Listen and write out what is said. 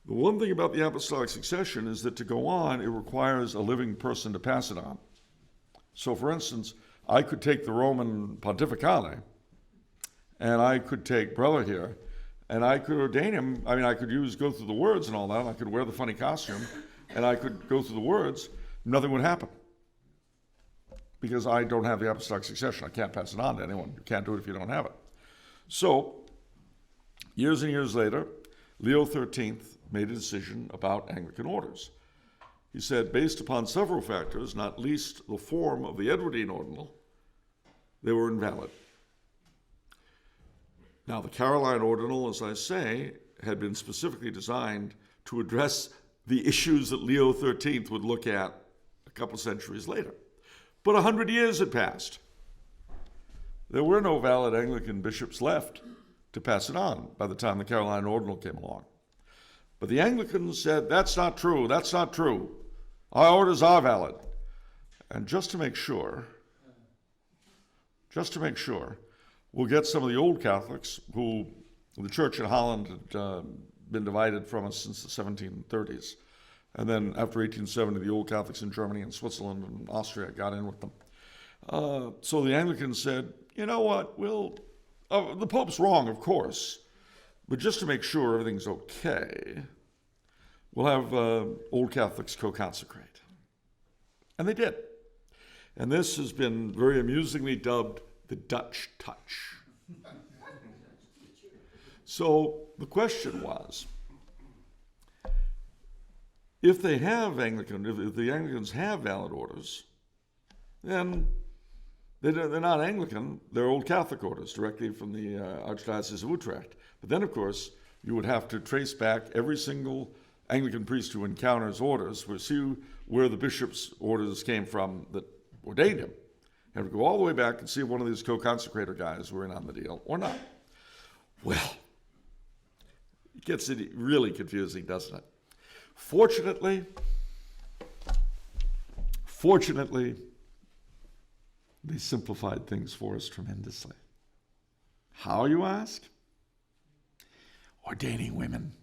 The one thing about the Apostolic Succession is that to go on, it requires a living person to pass it on. So, for instance, I could take the Roman Pontificale, and I could take Brother here, and I could ordain him. I mean, I could go through the words and all that. I could wear the funny costume, and I could go through the words. Nothing would happen because I don't have the Apostolic Succession. I can't pass it on to anyone. You can't do it if you don't have it. So, years and years later, Leo XIII made a decision about Anglican orders. He said, based upon several factors, not least the form of the Edwardine ordinal, they were invalid. Now, the Caroline ordinal, as I say, had been specifically designed to address the issues that Leo XIII would look at a couple centuries later. But 100 years had passed. There were no valid Anglican bishops left to pass it on by the time the Caroline ordinal came along. But the Anglicans said, that's not true, that's not true. Our orders are valid. And just to make sure, we'll get some of the old Catholics who the church in Holland had been divided from us since the 1730s. And then after 1870, the old Catholics in Germany and Switzerland and Austria got in with them. So the Anglicans said, you know what, the Pope's wrong, of course, but just to make sure everything's okay, we'll have old Catholics co-consecrate. And they did. And this has been very amusingly dubbed the Dutch touch. So the question was, if the Anglicans have valid orders, then they're not Anglican, they're Old Catholic orders directly from the Archdiocese of Utrecht. But then, of course, you would have to trace back every single Anglican priest who encounters orders, to see where the bishop's orders came from that ordained him. You have to go all the way back and see if one of these co-consecrator guys were in on the deal or not. Well, it gets really confusing, doesn't it? Fortunately, they simplified things for us tremendously. How, you ask? Ordaining women.